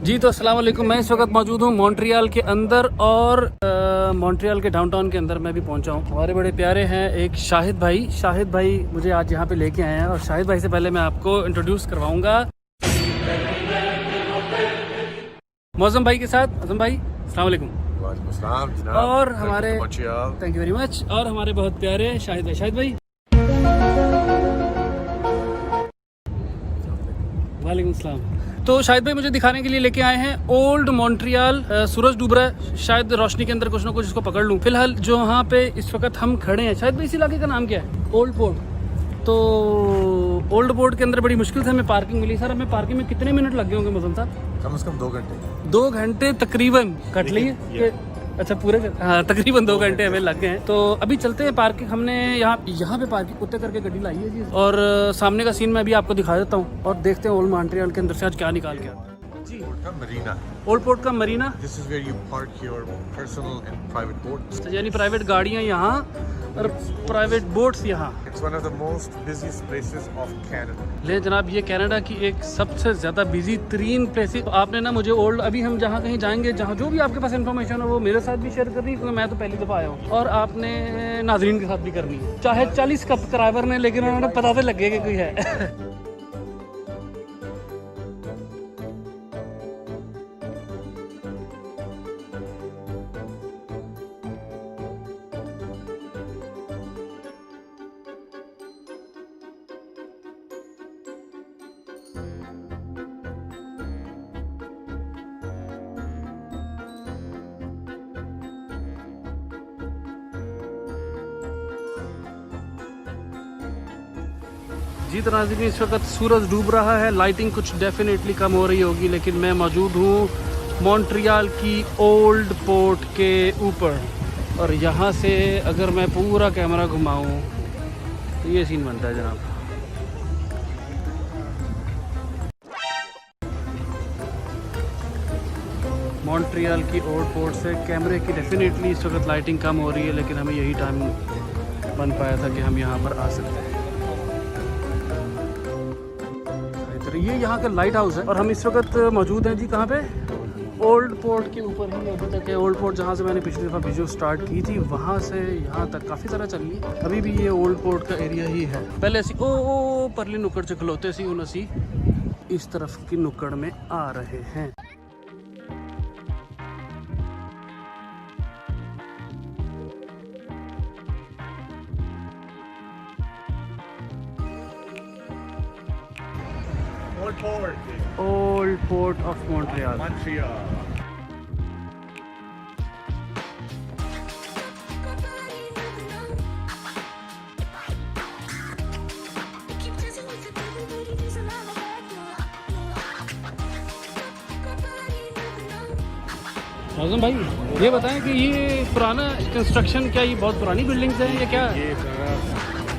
जी तो अस्सलाम वालेकुम। मैं इस वक्त मौजूद हूँ मॉन्ट्रियल के अंदर और मॉन्ट्रियल के डाउनटाउन के अंदर मैं भी पहुँचा हूँ। हमारे बड़े प्यारे हैं एक शाहिद भाई मुझे आज यहाँ पे लेके आए हैं और शाहिद भाई से पहले मैं आपको इंट्रोड्यूस करवाऊँगा मौज़म भाई के साथ। मौज़म भाई अस्सलाम वालेकुम। और हमारे थैंक यू वेरी मच। और हमारे बहुत प्यारे शाहिद भाई वालेकुम सलाम। तो शाहिद भाई मुझे दिखाने के लिए लेके आए हैं ओल्ड मॉन्ट्रियल। सूरज डूब रहा है, शायद रोशनी के अंदर कुछ ना कुछ इसको पकड़ लूँ। फिलहाल जो यहाँ पे इस वक्त हम खड़े हैं, शायद भाई इस इलाके का नाम क्या है? Old port. तो ओल्ड पोर्ट के अंदर बड़ी मुश्किल से हमें पार्किंग मिली। सर हमें पार्किंग में कितने मिनट लगे होंगे मौसम साहब? कम से कम 2 घंटे। 2 घंटे तकरीबन कट लिए। अच्छा पूरे हाँ तकरीबन 2 घंटे हमें लग गए हैं। तो अभी चलते हैं पार्किंग। हमने यहाँ पे पार्किंग कुत्ते करके गाड़ी लाई है जी। और सामने का सीन मैं भी आपको दिखा देता हूँ और देखते हैं ओल्ड मॉन्ट्रियल के अंदर से आज क्या निकाल के आते हैं जी। मरीना, ओल्ड पोर्ट का marina, this is where you park your personal and private boats. यानी प्राइवेट गाड़ियाँ यहाँ और प्राइवेट बोट्स यहाँ। It's one of the most busiest places of Canada. ले जनाब, ये कनाडा की एक सबसे ज़्यादा बिजी तरीन प्लेसेस। तो आपने ना मुझे ओल्ड, अभी हम जहाँ कहीं जाएंगे, जहाँ जो भी आपके पास इन्फॉर्मेशन है वो मेरे साथ भी शेयर करनी है क्योंकि मैं तो पहली दफ़ा आया हूँ, और आपने नाजरीन के साथ भी करनी है। चाहे 40 कप कराइवर ने, लेकिन उन्होंने पता तो लगे कि कोई है। जी तो नाज़रीन, इस वक्त सूरज डूब रहा है, लाइटिंग कुछ डेफिनेटली कम हो रही होगी, लेकिन मैं मौजूद हूँ मॉन्ट्रियल की ओल्ड पोर्ट के ऊपर। और यहाँ से अगर मैं पूरा कैमरा घुमाऊँ तो ये सीन बनता है जनाब। मॉन्ट्रियल की ओल्ड पोर्ट से कैमरे की डेफिनेटली इस वक्त लाइटिंग कम हो रही है, लेकिन हमें यही टाइम बन पाया था कि हम यहाँ पर आ सकते हैं। ये यहाँ का लाइट हाउस है और हम इस वक्त मौजूद हैं जी कहाँ पे? ओल्ड पोर्ट के ऊपर ही अभी तक है। ओल्ड पोर्ट जहाँ से मैंने पिछली दफ़ा वीडियो स्टार्ट की थी, वहाँ से यहाँ तक काफ़ी तरह चली है। अभी भी ये ओल्ड पोर्ट का एरिया ही है। पहले असी ओ परली नुक्कड़ च खलोते सी, हुण असी इस तरफ की नुक्कड़ में आ रहे हैं। Old Port of Montreal. Mauzam भाई ये बताएं कि ये पुराना कंस्ट्रक्शन, क्या ये बहुत पुरानी बिल्डिंग्स हैं या क्या? ये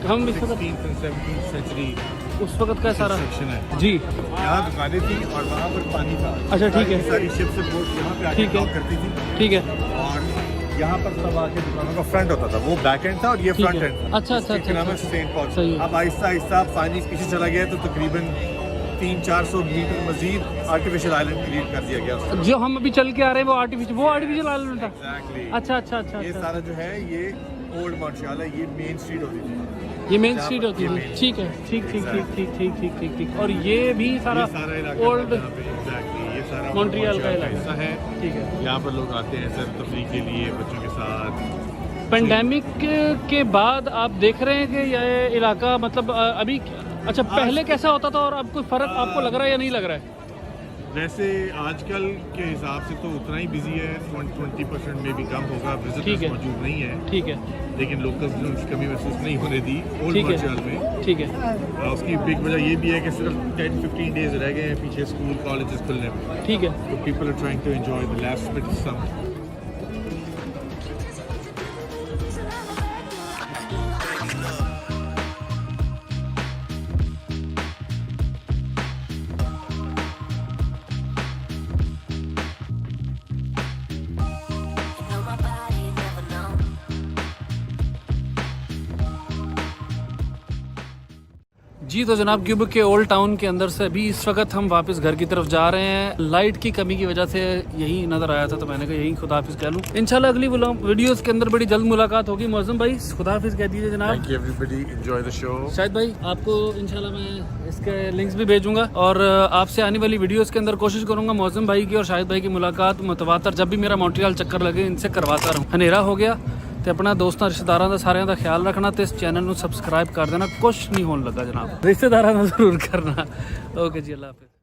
हम इस वक्त 16th and 17th सेंचुरी उस वक्त का सारा सेक्शन है जी। यहाँ दुकानें थी और वहाँ पर पानी था। अच्छा ठीक है, सारी शिप से बोट यहाँ पे आके ठीक है। डॉक करती थी। ठीक है, और यहाँ पर सब आके दुकानों का फ्रंट होता था, वो बैक एंड था और ये ठीक फ्रंट है। एंड था। अच्छा अच्छा इसके नाम है अच्छा, सेंट पॉल। सही है। अब आहिस्ता आहिस्ता पानी पीछे चला गया तो तकरीबन 300-400 मीटर मजीद आर्टिफिशियल आइलैंड क्रिएट कर दिया गया। जो हम अभी चल के आ रहे हैं वो आर्टिफिशियल आइलैंड था। एग्जैक्टली। अच्छा अच्छा अच्छा ये अच्छा। सारा जो है ये ओल्ड मॉन्ट्रियल है, ये मेन स्ट्रीट होती थी। ये मेन स्ट्रीट जहाँ होती पर- है, ये ठीक है, ठीक ठीक ठीक ठीक ठीक ठीक ठीक ठीक। और ये भी सारा इलाका ओल्ड एग्जैक्टली ये सारा मॉन्ट्रियल का हिस्सा है। ठीक है। यहाँ पर लोग आते हैं सर तफरीह के लिए बच्चों के साथ। पेंडेमिक के बाद आप देख रहे हैं कि ये इलाका मतलब अभी अच्छा पहले कैसा होता था और अब कोई फ़र्क आपको लग रहा है या नहीं लग रहा है? वैसे आजकल के हिसाब से तो उतना ही बिजी है, 20% में भी कम होगा। ठीक विजिटर्स है। मौजूद नहीं है, ठीक है लेकिन लोकल्स ने उसकी कमी महसूस नहीं होने दी ओल्ड ठीक मॉन्ट्रियल है में। ठीक है उसकी बिग वजह ये भी है कि सिर्फ 10-15 डेज रह गए हैं पीछे स्कूल कॉलेजेस खुलने में, ठीक है। तो people are trying to enjoy the last bit some. जी तो जनाब क्यूबेक के ओल्ड टाउन के अंदर से अभी इस वक्त हम वापस घर की तरफ जा रहे हैं। लाइट की कमी की वजह से यही नज़र आया था तो मैंने कहा यही खुदाफिज कह लूँ। इंशाल्लाह अगली वीडियोस के अंदर बड़ी जल्द मुलाकात होगी। मौसम भाई खुदाफिज कह दीजिए जनाब। Thank you everybody, enjoy the show. Shahid भाई आपको इंशाल्लाह मैं इसके लिंक्स भी भेजूंगा और आपसे आने वाली वीडियोस के अंदर कोशिश करूंगा मौसम भाई की और शाहिद भाई की मुलाकात मुतवातर जब भी मेरा मॉन्ट्रियल चक्कर लगे इनसे करवाता रहूँ। हनेरा हो गया तो अपना दोस्तों रिश्तेदारों का सारे का ख्याल रखना तो इस चैनल को सबसक्राइब कर देना। कुछ नहीं होने लगा जनाब, रिश्तेदारों का जरूर करना। ओके जी, अल्लाह हाफिज़।